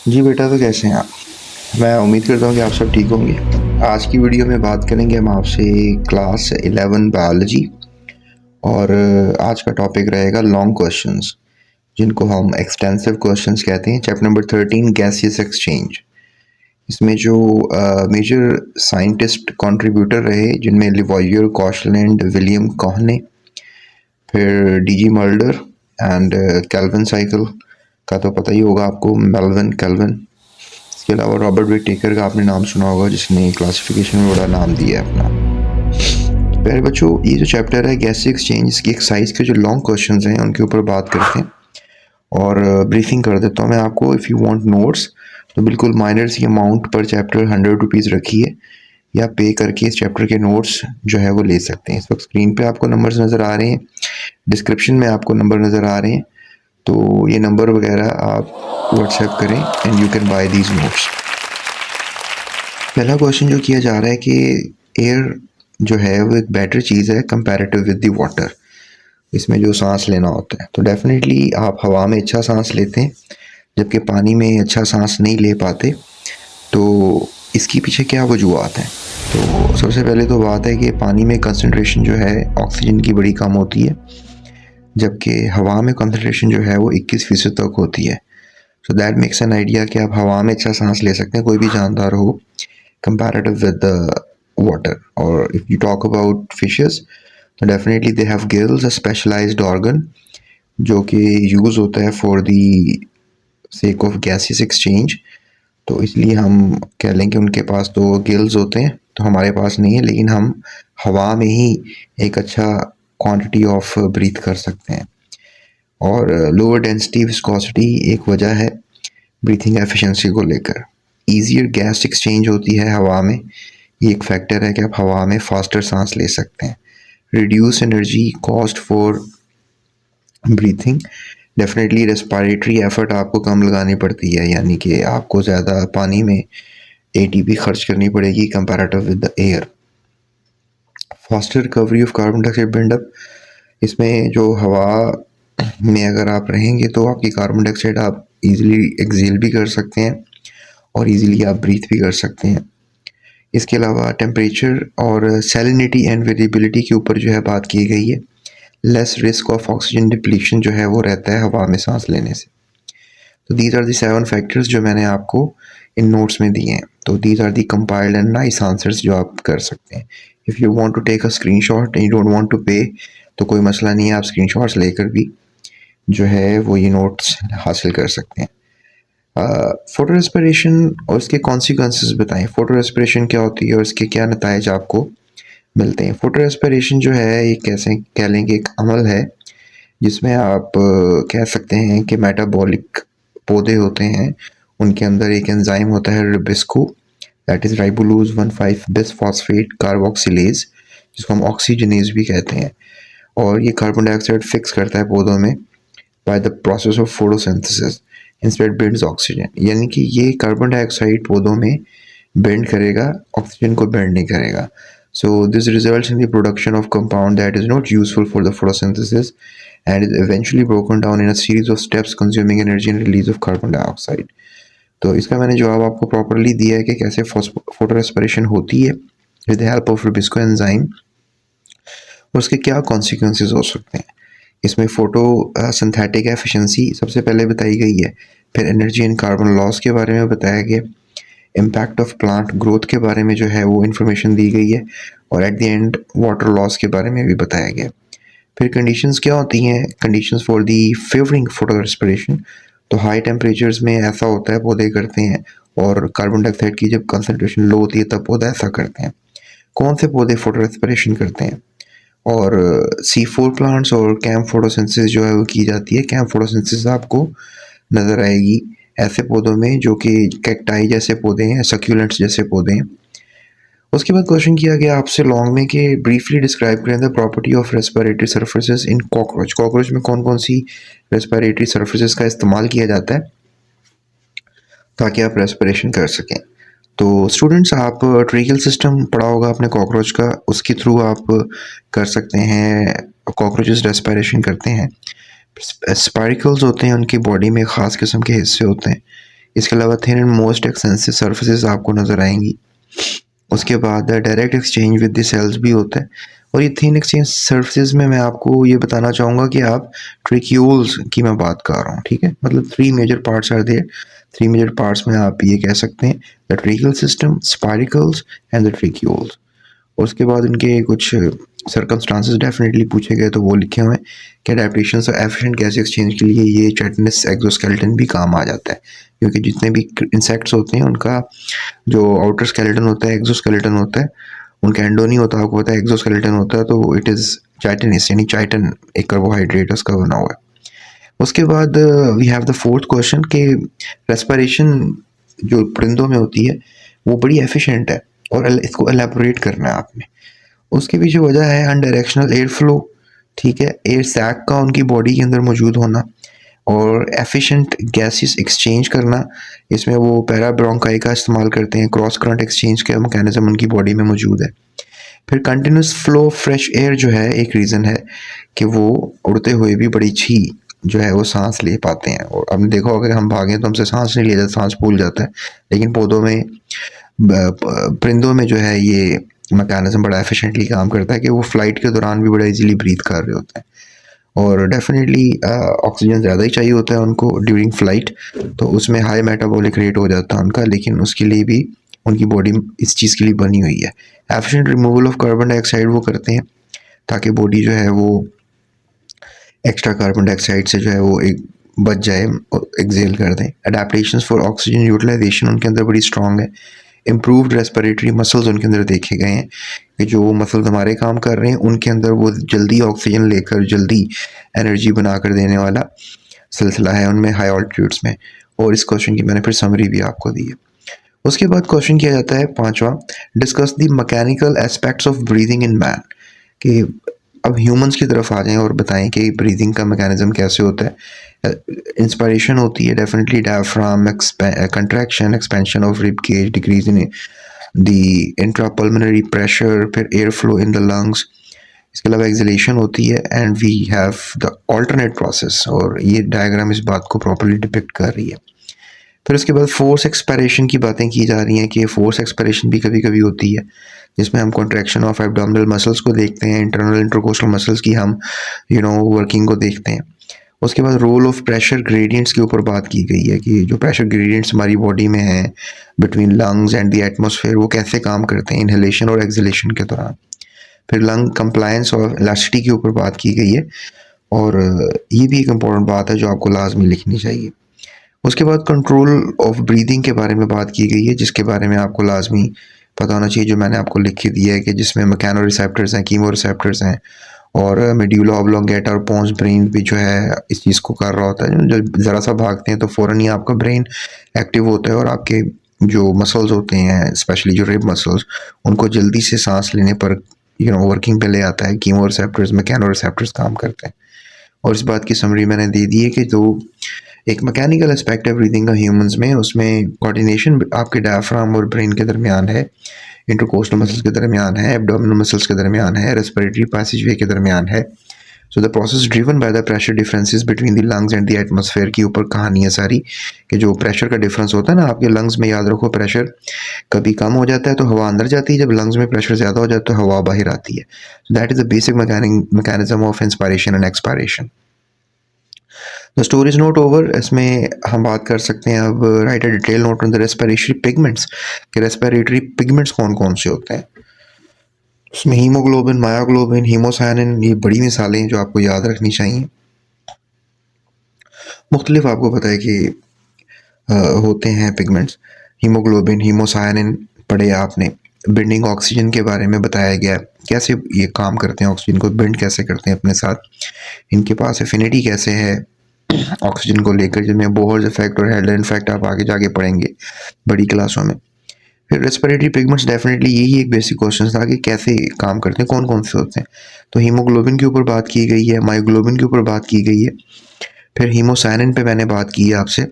जी बेटा, तो कैसे हैं आप? मैं उम्मीद करता हूँ कि आप सब ठीक होंगे। आज की वीडियो में बात करेंगे हम आपसे क्लास 11 बायोलॉजी और आज का टॉपिक रहेगा लॉन्ग क्वेश्चंस, जिनको हम एक्सटेंसिव क्वेश्चंस कहते हैं। Chapter number 13 gaseous exchange. इसमें जो मेजर साइंटिस्ट कंट्रीब्यूटर रहे जिनमें लिवॉयर, कॉशलैंड, विलियम कॉहने, फिर DG Mulder and Calvin cycle का तो पता ही होगा आपको, मेल्विन केल्विन। इसके अलावा रॉबर्ट विटेकर का आपने नाम सुना होगा, जिसने क्लासिफिकेशन में बड़ा नाम दिया है अपना। प्यारे बच्चों, ये जो चैप्टर है गैस एक्सचेंज की एक्सरसाइज के जो लॉन्ग क्वेश्चंस हैं उनके ऊपर बात करते हैं और ब्रीफिंग कर देता हूँ मैं आपको। इफ़ यू वांट नोट्स तो बिल्कुल माइनर सी अमाउंट पर चैप्टर 100 रुपीज़ रखिए या पे करके इस चैप्टर के नोट्स जो है वो ले सकते हैं। इस वक्त स्क्रीन पे आपको नंबर्स नज़र आ रहे हैं, डिस्क्रिप्शन में आपको नंबर नज़र आ रहे हैं, तो ये नंबर वगैरह आप व्हाट्सएप करें and you can buy these notes. पहला क्वेश्चन जो किया जा रहा है कि एयर जो है वो एक बेटर चीज़ है कंपैरेटिव विद द वाटर। इसमें जो सांस लेना होता है तो डेफिनेटली आप हवा में अच्छा सांस लेते हैं, जबकि पानी में अच्छा सांस नहीं ले पाते। तो इसकी पीछे क्या वजूहत हैं? तो सबसे पहले तो बात है कि पानी में कंसंट्रेशन जो है ऑक्सीजन की बड़ी कम होती है, जबकि हवा में कंसंट्रेशन जो है वो 21% तक होती है। So that makes an idea कि आप हवा में अच्छा सांस ले सकते हैं, कोई भी जानदार हो, comparative with the water. Or if you talk about fishes, तो definitely they have gills, a specialized organ जो कि यूज़ होता है for the sake of gaseous exchange। तो इसलिए हम कह लें कि उनके पास तो गिल्स होते हैं, तो हमारे पास नहीं है, लेकिन हम हवा में ही एक अच्छा क्वांटिटी ऑफ ब्रीथ कर सकते हैं। और लोअर डेंसिटी विस्कोसिटी एक वजह है ब्रीथिंग एफिशिएंसी को लेकर। ईजियर गैस एक्सचेंज होती है हवा में, ये एक फैक्टर है कि आप हवा में फास्टर सांस ले सकते हैं। Reduce energy cost for breathing, definitely respiratory effort आपको कम लगानी पड़ती है, यानी कि आपको ज़्यादा पानी में एटीपी खर्च करनी पड़ेगी comparative with the air. Faster recovery of carbon dioxide buildup, इसमें जो हवा में अगर आप रहेंगे तो आपकी कार्बन डाइऑक्साइड आप इजीली एक्सेल भी कर सकते हैं और इजीली आप ब्रीथ भी कर सकते हैं। इसके अलावा टेम्परेचर और सैलिनिटी एंड वेरिएबिलिटी के ऊपर जो है बात की गई है। Less risk of oxygen depletion जो है वो रहता है हवा में सांस लेने से। तो दीज आर दी 7 फैक्टर्स जो मैंने आपको इन नोट्स में दिए हैं। तो these are the compiled and nice answers जो आप कर सकते हैं। If you want to take a screenshot and you don't want to pay, तो कोई मसला नहीं है, आप स्क्रीनशॉट्स लेकर भी जो है वो ये नोट्स हासिल कर सकते हैं। फोटो रेस्पिरेशन और उसके कॉन्सिक्वेंसेस बताएं। फोटो रेस्पिरेशन क्या होती है और इसके क्या नताइज आपको मिलते हैं। फोटो रेस्पिरेशन जो है ये कैसे कह लें कि एक अमल है जिसमें आप कह सकते हैं कि मेटाबॉलिक पौधे होते हैं, उनके अंदर एक एंजाइम होता है rubisco, that is ribulose 1,5 bisphosphate carboxylase, जिसको हम ऑक्सीजनेज भी कहते हैं। और ये कार्बन डाइऑक्साइड फिक्स करता है पौधों में by the process of photosynthesis instead builds oxygen, यानी कि ये कार्बन डाइऑक्साइड पौधों में बेंड करेगा, ऑक्सीजन को बेंड नहीं करेगा। So this results in the production of compound that is not useful for the photosynthesis and is eventually broken down in a series of steps consuming energy and release of carbon dioxide। तो इसका मैंने जवाब आपको properly दिया है कि कैसे photo respiration होती है with the help of rubisco enzyme और उसके क्या कॉन्सिक्वेंसेस हो सकते हैं। इसमें फोटो सिंथेटिक एफिशिएंसी सबसे पहले बताई गई है, फिर एनर्जी एंड कार्बन लॉस के बारे में बताया गया, इम्पैक्ट ऑफ प्लांट ग्रोथ के बारे में जो है वो इन्फॉर्मेशन दी गई है, और at the end water loss के बारे में भी बताया गया। फिर कंडीशंस क्या होती हैं, conditions for the favouring photo respiration. तो हाई टेम्परेचर्स में ऐसा होता है, पौधे करते हैं, और कार्बन डाइऑक्साइड की जब कंसनट्रेशन लो होती है तब पौधे ऐसा करते हैं। कौन से पौधे फोटो रेस्पिरेशन करते हैं? और C4 प्लांट्स और कैंप फोटोसिंथेसिस जो है वो की जाती है। कैंप फोटोसिंथेसिस आपको नज़र आएगी ऐसे पौधों में जो कि कैक्टाई जैसे पौधे हैं, सक्यूलेंट्स जैसे पौधे हैं। उसके बाद क्वेश्चन किया गया आपसे लॉन्ग में कि ब्रीफली डिस्क्राइब करें the property of respiratory surfaces in cockroach. Cockroach में कौन कौन सी रेस्पिरेटरी सर्फेसेस का इस्तेमाल किया जाता है ताकि आप रेस्पिरेशन कर सकें। तो स्टूडेंट्स, आप ट्रीकल सिस्टम पढ़ा होगा आपने कॉकरोच का, उसके थ्रू आप कर सकते हैं, कॉकरोचेस रेस्पिरेशन करते हैं। स्पाइरकल्स होते हैं उनकी बॉडी में, ख़ास किस्म के हिस्से होते हैं, इसके अलावा thin and most extensive surfaces आपको नज़र आएंगी। उसके बाद direct exchange with the cells भी होता है। और ये थिन एक्सचेंज सर्फेसिस में मैं आपको ये बताना चाहूँगा कि आप ट्रिक्यूल्स की मैं बात कर रहा हूँ, ठीक है। मतलब 3 major parts are there. 3 major parts में आप ये कह सकते हैं, the tracheal system, spiracles and the tracheoles. उसके बाद उनके कुछ सर्कमस्टांसेस डेफिनेटली पूछे गए तो वो लिखे हुए हैं कि अडेप्टेशन और एफिशिएंट गैस एक्सचेंज के लिए ये चिटिनस एक्सोस्केलेटन भी काम आ जाता है, क्योंकि जितने भी इंसेक्ट्स होते हैं उनका जो आउटर स्केलेटन होता है, एक्सोस्केलेटन होता है, उनका एंडो नहीं होता, आपको पता है, एक्सोस्केलेटन होता है, तो इट इज़ चाइटिनस, यानी चाइटन एक कार्बोहाइड्रेट उसका बना हुआ है। उसके बाद we have the fourth question कि रेस्पिरेशन जो परिंदों में होती है वो बड़ी एफिशिएंट है और इसको एलैबोरेट करना है आपने। उसके पीछे वजह है अनडायरेक्शनल एयर फ्लो, ठीक है, एयर सैक का उनकी बॉडी के अंदर मौजूद होना और एफिशिएंट गैसेस एक्सचेंज करना। इसमें वो पैराब्रोंकाई का इस्तेमाल करते हैं, क्रॉस करंट एक्सचेंज का मैकेनिज्म उनकी बॉडी में मौजूद है। फिर कंटिन्यूस फ्लो फ्रेश एयर जो है एक रीज़न है कि वो उड़ते हुए भी बड़ी अच्छी जो है वो सांस ले पाते हैं। और आपने देखा होगा कि हम भागें तो हमसे सांस नहीं लिया जाता, सांस फूल जाता है, लेकिन पौधों में परिंदों में जो है ये मैकेनिज्म बड़ा एफिशिएंटली काम करता है कि वो फ्लाइट के दौरान भी बड़ा इजीली ब्रीथ कर रहे होते हैं। और डेफिनेटली ऑक्सीजन ज़्यादा ही चाहिए होता है उनको ड्यूरिंग फ्लाइट, तो उसमें हाई मेटाबॉलिक रेट हो जाता है उनका, लेकिन उसके लिए भी उनकी बॉडी इस चीज़ के लिए बनी हुई है। Efficient removal of carbon dioxide वो करते हैं ताकि बॉडी जो है वो एक्स्ट्रा कार्बन डाइऑक्साइड से जो है वो एक बच जाए, एक्सेल कर दें। अडेप्टेशंस फॉर ऑक्सीजन यूटिलाइजेशन उनके अंदर बड़ी स्ट्रॉन्ग है। इम्प्रूव्ड रेस्पिरेटरी मसल्स उनके अंदर देखे गए हैं कि जो मसल्स हमारे काम कर रहे हैं उनके अंदर वो जल्दी ऑक्सीजन लेकर जल्दी एनर्जी बनाकर देने वाला सिलसिला है उनमें हाई ऑल्टीट्यूड्स में। और इस क्वेश्चन की मैंने फिर समरी भी आपको दी है। उसके बाद क्वेश्चन किया जाता है पांचवा, discuss the mechanical aspects of breathing in man, कि अब ह्यूमंस की तरफ आ जाएं और बताएं कि ब्रीदिंग का मैकेनिज्म कैसे होता है। इंस्पिरेशन होती है definitely diaphragm contraction, expansion of rib cage, decrease in the intrapulmonary pressure, फिर air flow in the lungs. इसके अलावा एक्सलेशन होती है and we have the alternate process, और ये डायग्राम इस बात को प्रॉपर्ली डिपिक्ट कर रही है। फिर उसके बाद फोर्स एक्सपायरेशन की बातें की जा रही हैं कि फोर्स एक्सपायरेशन भी कभी कभी होती है, जिसमें हम कॉन्ट्रैक्शन ऑफ एब्डोमिनल मसल्स को देखते हैं, इंटरनल इंटरकोस्टल मसल्स की हम वर्किंग को देखते हैं। उसके बाद रोल ऑफ प्रेशर ग्रेडियंट्स के ऊपर बात की गई है कि जो प्रेशर ग्रेडियंट्स हमारी बॉडी में हैं between lungs and the atmosphere वो कैसे काम करते हैं इनहेलेशन और एक्सहेलेशन के दौरान। फिर लंग कंप्लायंस और इलास्टिसिटी के ऊपर बात की गई है, और ये भी एक इम्पॉर्टेंट बात है जो आपको लाजमी लिखनी चाहिए। उसके बाद कंट्रोल ऑफ ब्रीदिंग के बारे में बात की गई है, जिसके बारे में आपको लाजमी पता होना चाहिए, जो मैंने आपको लिख के दिया है, कि जिसमें मैकेनो रिसेप्टर्स हैं, कीमो रिसेप्टर्स हैं, और मेड्यूला ऑब्लोंगेटा और पोन्स ब्रेन भी जो है इस चीज़ को कर रहा होता है। जब ज़रा सा भागते हैं तो फ़ौरन ही आपका ब्रेन एक्टिव होता है और आपके जो मसल्स होते हैं, स्पेशली जो रिब मसल्स, उनको जल्दी से सांस लेने पर वर्किंग पे ले आता है। कीमो रिसेप्टर्स, मैकेनो रिसेप्टर्स काम करते हैं। और इस बात की समरी मैंने दे दी है कि जो एक मैकेनिकल एस्पेक्ट है ब्रीदिंग का ह्यूमंस में, उसमें कोऑर्डिनेशन आपके डायफ्राम और ब्रेन के दरमियान है, इंटरकोस्टल मसल्स के दरमियान है, एब्डोमिनल मसल्स के दरमियान है, रेस्पिरेटरी पैसेजवे के दरमियान है। So the process driven by the pressure differences between the lungs and the atmosphere की ऊपर कहानी है सारी, कि जो प्रेशर का डिफरेंस होता है ना आपके लंग्स में, याद रखो प्रेशर कभी कम हो जाता है तो हवा अंदर जाती है, जब लंग्स में प्रेशर ज़्यादा हो जाता है तो हवा बाहर आती है। That is the basic mechanism of inspiration and expiration. The story is not over, इसमें हम बात कर सकते हैं अब, right a detail note on the respiratory pigments, कि रेस्पिरेटरी पिगमेंट्स कौन कौन से होते हैं। उसमें हीमोग्लोबिन, मायोग्लोबिन, हीमोसायनिन, ये बड़ी मिसालें हैं जो आपको याद रखनी चाहिए। मुख्तलिफ आपको पता है कि होते हैं पिगमेंट्स। हीमोग्लोबिन, हीमोसायनिन पढ़े आपने। बिंडिंग ऑक्सीजन के बारे में बताया गया, कैसे ये काम करते हैं, ऑक्सीजन को बिंड कैसे करते हैं अपने साथ, इनके पास एफिनिटी कैसे है ऑक्सीजन को लेकर, जिनमें बोहर्स इफेक्ट और हेडलर इफेक्ट आप आगे जाके पढ़ेंगे बड़ी क्लासों में। फिर रेस्पिरेटरी पिगमेंट्स, डेफिनेटली यही एक बेसिक क्वेश्चन था कि कैसे काम करते हैं, कौन कौन से होते हैं। तो हीमोग्लोबिन के ऊपर बात की गई है, मायोग्लोबिन के ऊपर बात की गई है, फिर हीमोसायनिन पे मैंने बात की है आपसे,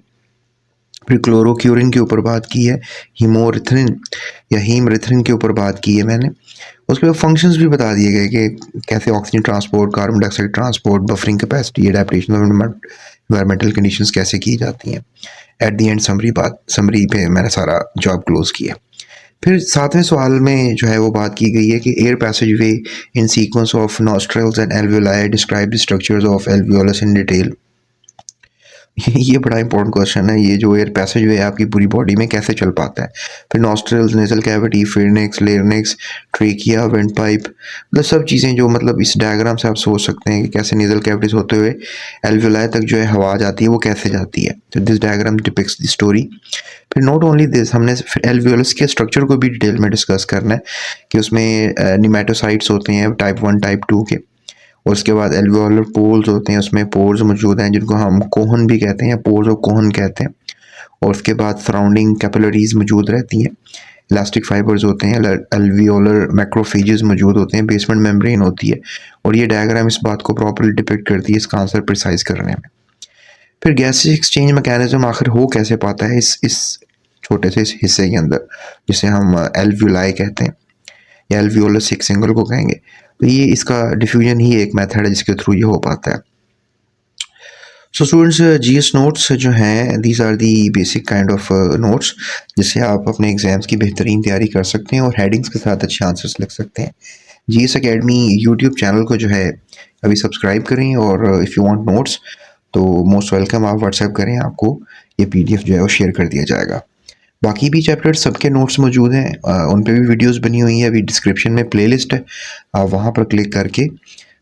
फिर क्लोरोक्यूरिन के ऊपर बात की है, हीमोरिथ्रिन या हीमरिथ्रिन के ऊपर बात की है मैंने। उसके बाद फंक्शंस भी बता दिए गए कि कैसे oxygen transport, carbon dioxide transport, buffering capacity, adaptation of environmental conditions कैसे की जाती हैं। एट द एंड समरी पे मैंने सारा जॉब क्लोज किया। फिर 7वें सवाल में जो है वो बात की गई है कि air passage way in sequence of nostrils and alveoli describe the structures of alveolus in detail. ये बड़ा इंपॉर्टेंट क्वेश्चन है। ये जो एयर पैसेज वे है आपकी पूरी बॉडी में कैसे चल पाता है। फिर nostrils, nasal cavity, pharynx, larynx, trachea, wind pipe, मतलब सब चीज़ें जो मतलब इस डायग्राम से आप सोच सकते हैं कि कैसे नेजल कैविटी से होते हुए एल्वियोलाई तक जो है हवा जाती है वो कैसे जाती है। तो this diagram depicts the story. फिर नॉट ओनली दिस, हमने फिर एल्वियोलस के स्ट्रक्चर को भी डिटेल में डिस्कस करना है कि उसमें निमेटोसाइट्स होते हैं टाइप 1 टाइप 2 के, और उसके बाद एल्वियोलर पोल्स होते हैं, उसमें पोर्स मौजूद हैं जिनको हम कोहन भी कहते हैं या पोर्स ऑफ कोहन कहते हैं, और उसके बाद सराउंडिंग कैपिलरीज मौजूद रहती हैं, इलास्टिक फाइबर्स होते हैं, एल्वियोलर मैक्रोफेजेस मौजूद होते हैं, बेसमेंट मेम्ब्रेन होती है। और ये डायग्राम इस बात को प्रॉपर्ली डिपिक्ट करती है इसका आंसर प्रिसाइज करने में। फिर गैस एक्सचेंज मैकेनिज्म आखिर हो कैसे पाता है इस छोटे से इस हिस्से के अंदर, जिसे हम एल्वियोलाई कहते हैं या एल्वियोलस एक सिंगल को कहेंगे। तो ये इसका डिफ्यूजन ही एक मेथड है जिसके थ्रू ये हो पाता है। सो स्टूडेंट्स, जीएस नोट्स जो हैं these are the basic kind of notes जिससे आप अपने एग्जाम्स की बेहतरीन तैयारी कर सकते हैं और हेडिंग्स के साथ अच्छे आंसर्स लिख सकते हैं। जीएस एकेडमी यूट्यूब चैनल को जो है अभी सब्सक्राइब करें, और इफ़ यू वांट नोट्स तो मोस्ट वेलकम, आप व्हाट्सएप करें, आपको ये पीडीएफ जो है वो शेयर कर दिया जाएगा। बाकी भी चैप्टर्स सबके नोट्स मौजूद हैं, उन पे भी वीडियोस बनी हुई हैं। अभी डिस्क्रिप्शन में प्लेलिस्ट है, आप वहाँ पर क्लिक करके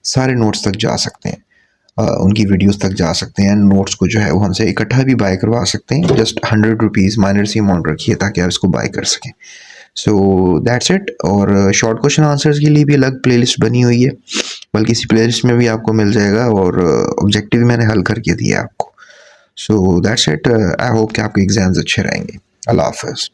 सारे नोट्स तक जा सकते हैं, उनकी वीडियोस तक जा सकते हैं। नोट्स को जो है वो हमसे इकट्ठा भी बाय करवा सकते हैं। जस्ट 100 रुपीज़ माइनर सी अमाउंट रखिए ताकि आप इसको बाय कर सकें। So that's it. और शॉर्ट क्वेश्चन आंसर्स के लिए भी अलग प्लेलिस्ट बनी हुई है, बल्कि इसी प्लेलिस्ट में भी आपको मिल जाएगा, और ऑब्जेक्टिव मैंने हल करके दिया आपको। So that's it. I hope कि आपके एग्जाम्स अच्छे रहेंगे। अल्लाह हाफ़िज़।